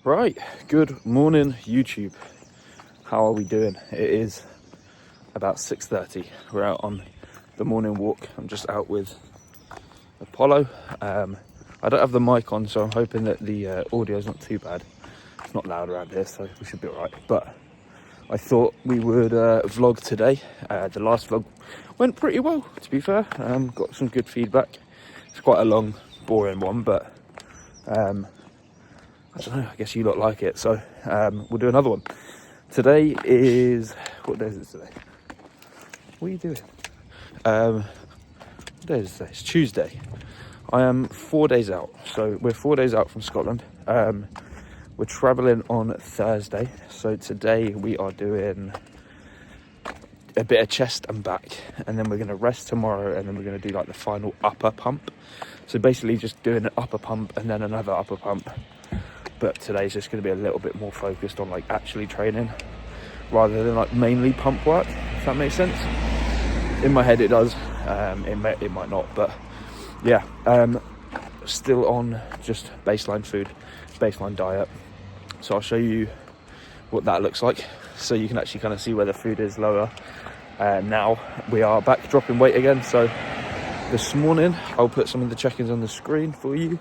Right, good morning YouTube. How are we doing? It is about 6:30. We're out on the morning walk. I'm just out with Apollo. I don't have the mic on, so I'm hoping that the audio is not too bad. It's not loud around here, so we should be alright. But I thought we would vlog today. The last vlog went pretty well, to be fair. Got some good feedback. It's quite a long, boring one, but I don't know, I guess you lot like it, so we'll do another one. Today is, what day is it today? What are you doing? What day is it today? It's Tuesday. I am 4 days out, so we're 4 days out from Scotland. We're travelling on Thursday, so today we are doing a bit of chest and back, and then we're going to rest tomorrow, and then we're going to do like the final upper pump. So basically just doing an upper pump and then another upper pump. But today's just going to be a little bit more focused on like actually training rather than like mainly pump work, if that makes sense. In my head it does, it might not, but yeah, still on just baseline food, baseline diet. So I'll show you what that looks like, so you can actually kind of see where the food is lower. Now we are back dropping weight again, so this morning I'll put some of the check-ins on the screen for you.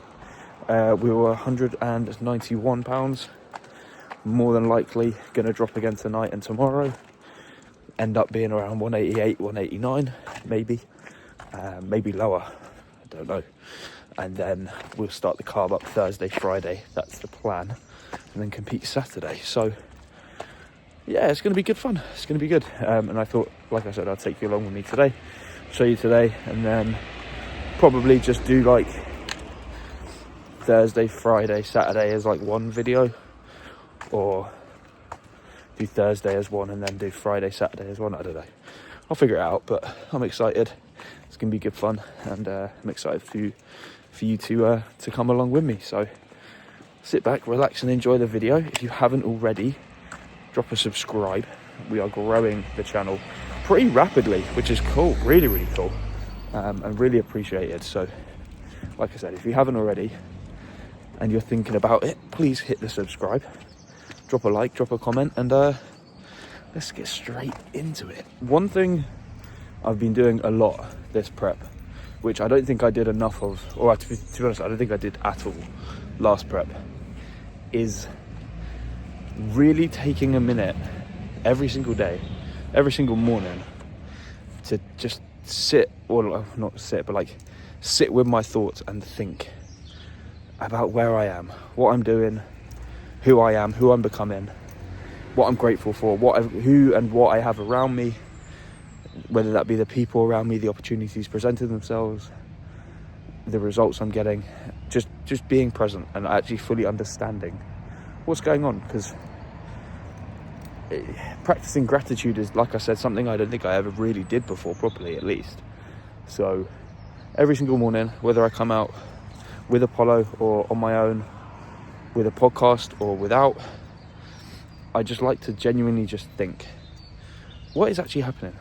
We were 191 pounds, more than likely going to drop again tonight and tomorrow, end up being around 188, 189, maybe lower, I don't know. And then we'll start the carb up Thursday, Friday, that's the plan, and then compete Saturday. So yeah, it's going to be good fun, it's going to be good. And I thought, like I said, I'd take you along with me today, show you today, and then probably just do like Thursday, Friday, Saturday as like one video, or do Thursday as one and then do Friday, Saturday as one. I don't know, I'll figure it out, but I'm excited. It's gonna be good fun, and I'm excited for you to come along with me. So sit back, relax, and enjoy the video. If you haven't already, drop a subscribe. We are growing the channel pretty rapidly, which is cool, really cool, and really appreciated. So like I said, if you haven't already and you're thinking about it, please hit the subscribe, drop a like, drop a comment, and let's get straight into it. One thing I've been doing a lot this prep, which I don't think I did enough of, or to be honest, I don't think I did at all last prep, is really taking a minute every single day, every single morning, to just sit, or not sit, but like sit with my thoughts and think about where I am, what I'm doing, who I am, who I'm becoming, what I'm grateful for, who and what I have around me, whether that be the people around me, the opportunities presenting themselves, the results I'm getting, just being present and actually fully understanding what's going on. Because practicing gratitude is, like I said, something I don't think I ever really did before properly, at least. So every single morning, whether I come out with Apollo or on my own, with a podcast or without, I just like to genuinely just think, what is actually happening?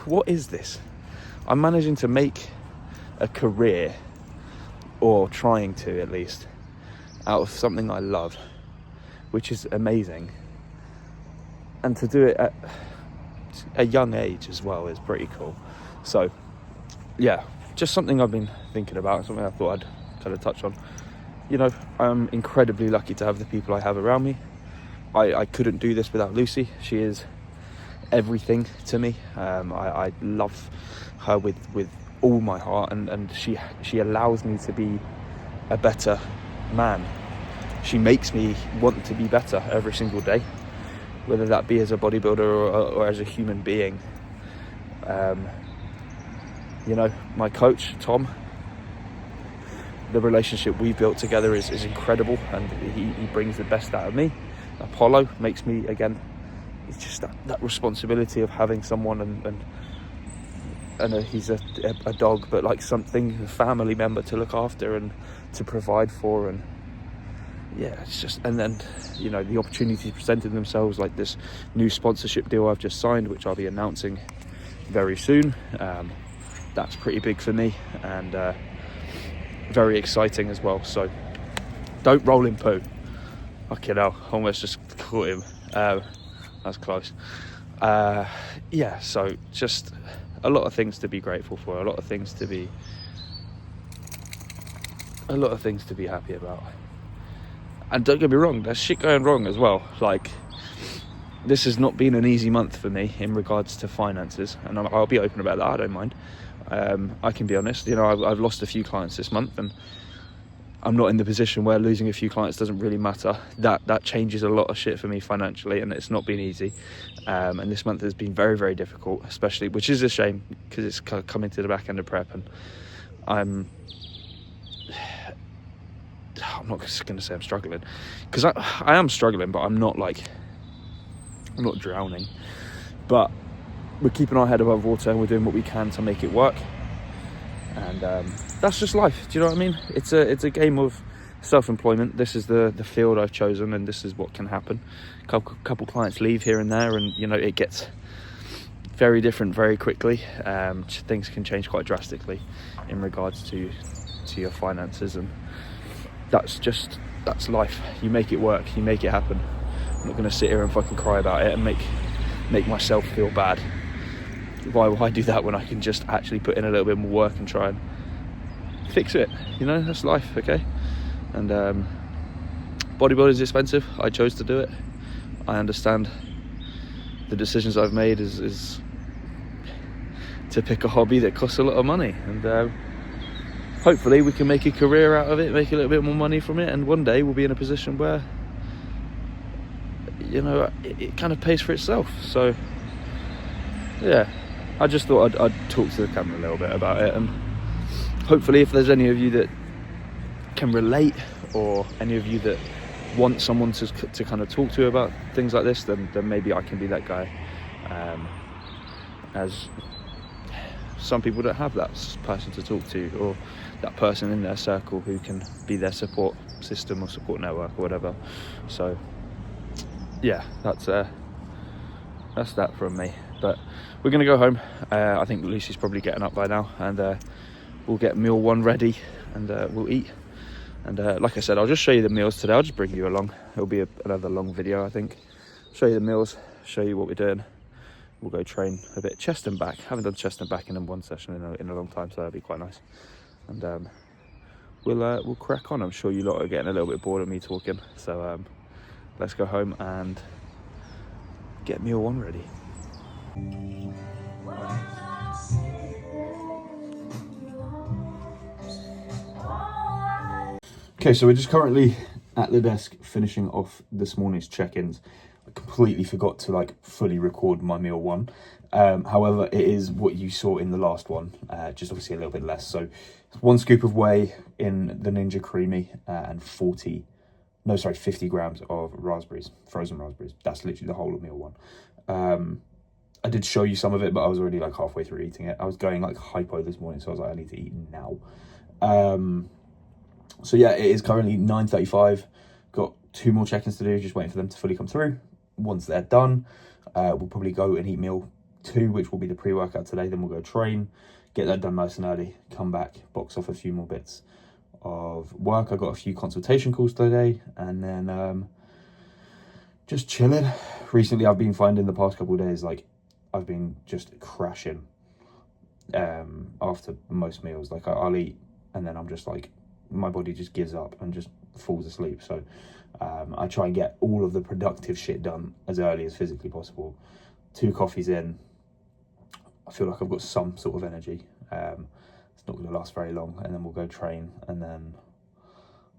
What is this? I'm managing to make a career, or trying to at least, out of something I love, which is amazing. And to do it at a young age as well is pretty cool. So yeah, just something I've been thinking about, something I thought I'd kind of touch on. You know, I'm incredibly lucky to have the people I have around me. I couldn't do this without Lucy. She is everything to me. I love her with all my heart, and she allows me to be a better man. She makes me want to be better every single day, whether that be as a bodybuilder or as a human being. You know, my coach, Tom, the relationship we built together is incredible, and he brings the best out of me. Apollo makes me, again, it's just that responsibility of having someone, and he's a dog, but like something, a family member to look after and to provide for. And yeah, it's just, and then, you know, the opportunities presented themselves, like this new sponsorship deal I've just signed, which I'll be announcing very soon. That's pretty big for me, and very exciting as well. So Don't roll in poo. Fucking hell, almost just caught him. That's close. Yeah, so just a lot of things to be grateful for, a lot of things to be happy about. And don't get me wrong, there's shit going wrong as well. Like, this has not been an easy month for me in regards to finances, and I'll be open about that. I don't mind. I can be honest. You know, I've lost a few clients this month, and I'm not in the position where losing a few clients doesn't really matter. That changes a lot of shit for me financially, and it's not been easy. And this month has been very, very difficult, especially, which is a shame because it's coming to the back end of prep, and I'm not just going to say I'm struggling, because I am struggling, but I'm not drowning. But we're keeping our head above water, and we're doing what we can to make it work. And that's just life. Do you know what I mean? It's a game of self-employment. This is the field I've chosen, and this is what can happen. Couple clients leave here and there, and you know, it gets very different very quickly. Things can change quite drastically in regards to your finances, and that's life. You make it work, you make it happen. I'm not going to sit here and fucking cry about it and make myself feel bad. Why do that when I can just actually put in a little bit more work and try and fix it? You know, that's life, okay? And bodybuilding is expensive. I chose to do it. I understand the decisions I've made is to pick a hobby that costs a lot of money, and hopefully we can make a career out of it, make a little bit more money from it, and one day we'll be in a position where, you know, it kind of pays for itself. So yeah, I just thought I'd talk to the camera a little bit about it, and hopefully if there's any of you that can relate, or any of you that want someone to kind of talk to about things like this, then maybe I can be that guy, as some people don't have that person to talk to, or that person in their circle who can be their support system or support network or whatever. So yeah, that's that from me. But we're gonna go home. I think Lucy's probably getting up by now, and we'll get meal one ready, and we'll eat. And like I said, I'll just show you the meals today. I'll just bring you along. It'll be another long video, I think. Show you the meals, show you what we're doing. We'll go train a bit, chest and back. Haven't done chest and back in one session in a long time, so that'll be quite nice. And we'll crack on. I'm sure you lot are getting a little bit bored of me talking, so let's go home and get meal one ready. Okay, so we're just currently at the desk finishing off this morning's check-ins. I completely forgot to fully record my meal one. However, it is what you saw in the last one, just obviously a little bit less. So 1 scoop of whey in the Ninja Creamy, and 50 grams of raspberries, frozen raspberries. That's literally the whole of meal one. I did show you some of it, but I was already halfway through eating it. I was going hypo this morning, so I was like, I need to eat now. So yeah, it is currently 9:35. Got 2 more check-ins to do, just waiting for them to fully come through. Once they're done, we'll probably go and eat meal 2, which will be the pre-workout today. Then we'll go train, get that done nice and early, come back, box off a few more bits of work. I got a few consultation calls today, and then just chilling. Recently, I've been finding the past couple of days, I've been just crashing after most meals. I'll eat, and then I'm just my body just gives up and just falls asleep. So I try and get all of the productive shit done as early as physically possible. 2 coffees in, I feel like I've got some sort of energy. It's not going to last very long, and then we'll go train, and then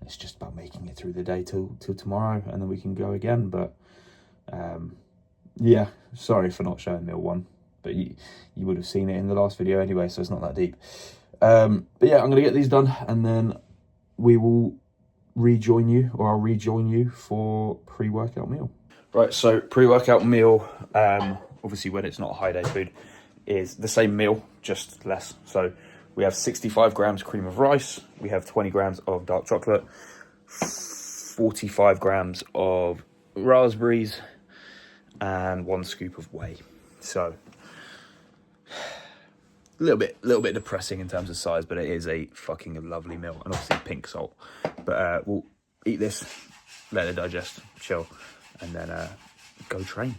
it's just about making it through the day till tomorrow, and then we can go again. But yeah, sorry for not showing meal one, but you would have seen it in the last video anyway, so it's not that deep. But yeah, I'm going to get these done, and then we will I'll rejoin you for pre-workout meal. Right, so pre-workout meal, obviously when it's not a high day food, is the same meal, just less. So we have 65 grams cream of rice, we have 20 grams of dark chocolate, 45 grams of raspberries, and 1 scoop of whey. So a little bit depressing in terms of size, but it is a fucking lovely meal, and obviously pink salt. But we'll eat this, let it digest, chill, and then go train.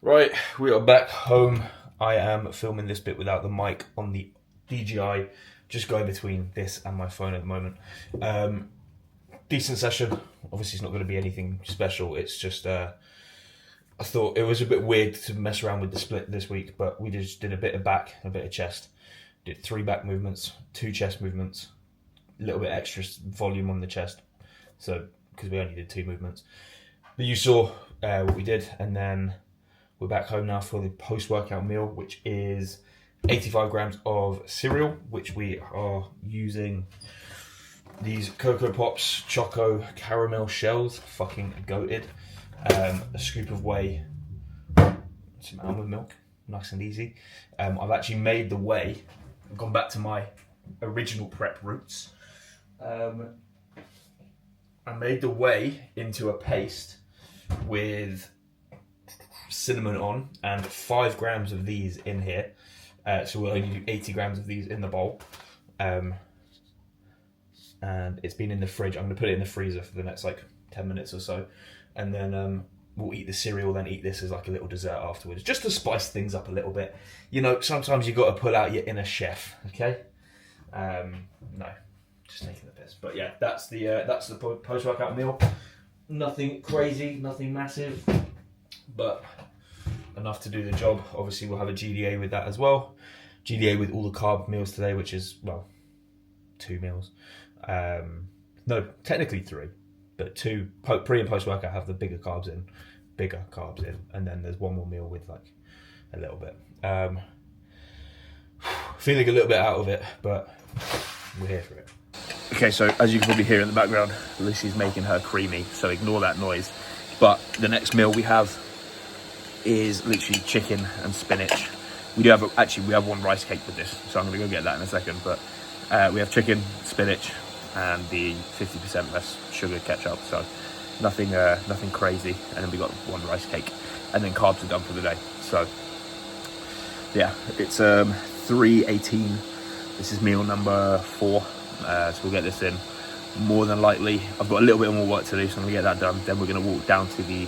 Right, we are back home. I am filming this bit without the mic on the DJI, just going between this and my phone at the moment. Decent session. Obviously it's not going to be anything special, it's just I thought it was a bit weird to mess around with the split this week, but we just did a bit of back, a bit of chest. Did 3 back movements, 2 chest movements, a little bit extra volume on the chest, so because we only did 2 movements. But you saw what we did, and then we're back home now for the post-workout meal, which is 85 grams of cereal, which we are using these Cocoa Pops Choco Caramel Shells, fucking goated. A scoop of whey, some almond milk, nice and easy. I've actually made the whey, I've gone back to my original prep roots. I made the whey into a paste with cinnamon on and 5 grams of these in here. So we'll only do 80 grams of these in the bowl. And it's been in the fridge. I'm going to put it in the freezer for the next like 10 minutes or so. And then we'll eat the cereal, then eat this as like a little dessert afterwards, just to spice things up a little bit. You know, sometimes you got to pull out your inner chef, okay? No, just taking the piss. But yeah, that's the post-workout meal. Nothing crazy, nothing massive, but enough to do the job. Obviously we'll have a GDA with that as well. GDA with all the carb meals today, which is, well, 2 meals. No, technically 3, but 2 pre and post workout have the bigger carbs in, and then there's 1 more meal with like a little bit. Feeling a little bit out of it, but we're here for it. Okay, so as you can probably hear in the background, Lucy's making her creamy, so ignore that noise. But the next meal we have is literally chicken and spinach. We have 1 rice cake with this, so I'm gonna go get that in a second. But we have chicken, spinach, and the 50% less sugar ketchup. So nothing crazy. And then we got 1 rice cake, and then carbs are done for the day. So yeah, it's 3:18. This is meal number 4. So we'll get this in. More than likely, I've got a little bit more work to do, so I'm gonna get that done. Then we're gonna walk down to the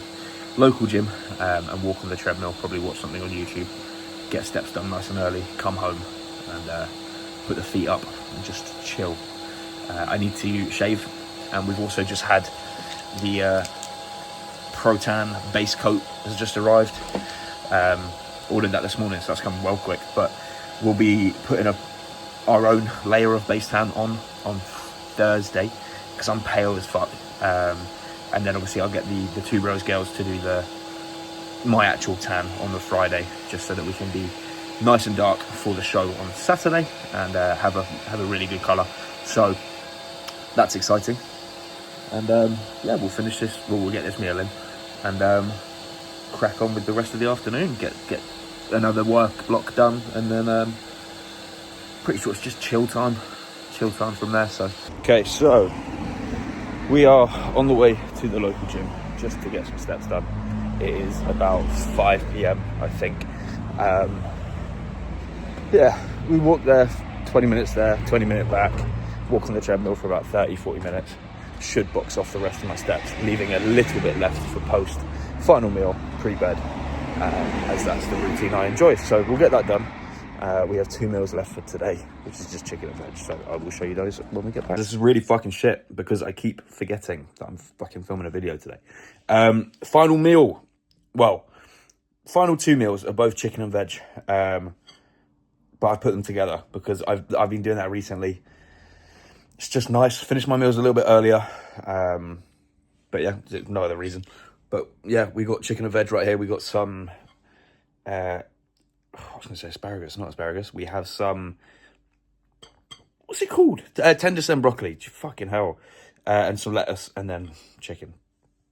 local gym and walk on the treadmill, probably watch something on YouTube, get steps done nice and early, come home and put the feet up and just chill. I need to shave, and we've also just had the Protan base coat has just arrived. Ordered that this morning, so that's coming well quick, but we'll be putting our own layer of base tan on Thursday, because I'm pale as fuck. And then obviously I'll get the 2 Bros girls to do the my actual tan on the Friday, just so that we can be nice and dark for the show on Saturday and have a really good colour. So that's exciting. And yeah, we'll finish this. We'll get this meal in and crack on with the rest of the afternoon. Get another work block done, and then pretty sure it's just chill time from there. So okay, so we are on the way to the local gym just to get some steps done. It is about 5 p.m. I think. Yeah, we walked there, 20 minutes there, 20 minutes back, walk on the treadmill for about 30-40 minutes. Should box off the rest of my steps, leaving a little bit left for post final meal, pre-bed, as that's the routine I enjoy. So we'll get that done. We have 2 meals left for today, which is just chicken and veg. So I will show you those when we get back. This is really fucking shit because I keep forgetting that I'm fucking filming a video today. Final meal. Well, final 2 meals are both chicken and veg. But I put them together because I've been doing that recently. It's just nice. Finish my meals a little bit earlier. But yeah, no other reason. But yeah, we got chicken and veg right here. We got some, I was going to say asparagus, not asparagus. We have some, what's it called? Tender stem broccoli. Fucking hell. And some lettuce and then chicken.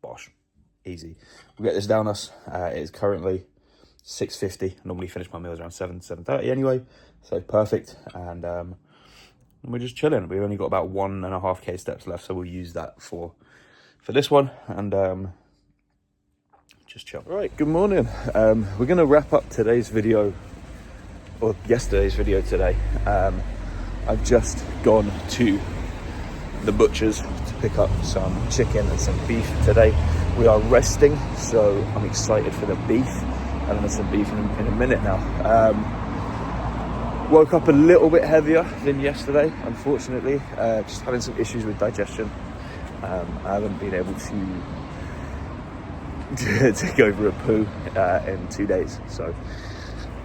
Bosh. Easy. We'll get this down us. It is currently 6:50. I normally finish my meals around 7:30 anyway. So perfect. And we're just chilling. We've only got about 1.5k steps left. So we'll use that for this one. And just chill. Right, good morning. We're going to wrap up today's video, or yesterday's video today. I've just gone to the butcher's to pick up some chicken and some beef today. We are resting, so I'm excited for the beef. And then some beef in a minute now. Woke up a little bit heavier than yesterday, unfortunately. Just having some issues with digestion. I haven't been able to go for a poo in 2 days. So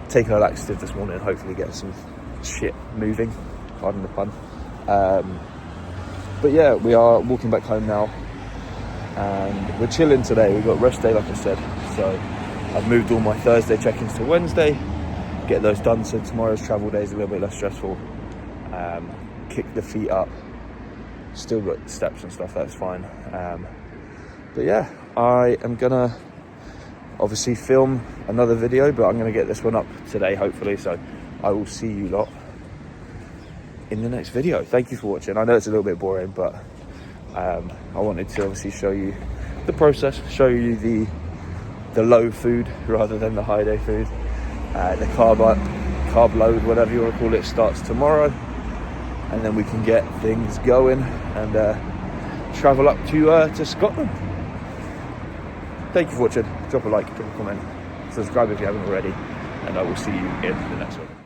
taking a laxative this morning, hopefully get some shit moving, pardon the pun. But yeah, we are walking back home now. And we're chilling today. We've got rest day, like I said. So I've moved all my Thursday check-ins to Wednesday, get those done so tomorrow's travel day is a little bit less stressful. Kick the feet up, still got steps and stuff, that's fine. But yeah, I am gonna obviously film another video, but I'm gonna get this one up today, hopefully, so I will see you lot in the next video. Thank you for watching. I know it's a little bit boring, but I wanted to obviously show you the process, show you the low food rather than the high day food. The carb load, whatever you want to call it, starts tomorrow, and then we can get things going and travel up to Scotland. Thank you for watching. Drop a like, drop a comment, subscribe if you haven't already, and I will see you in the next one.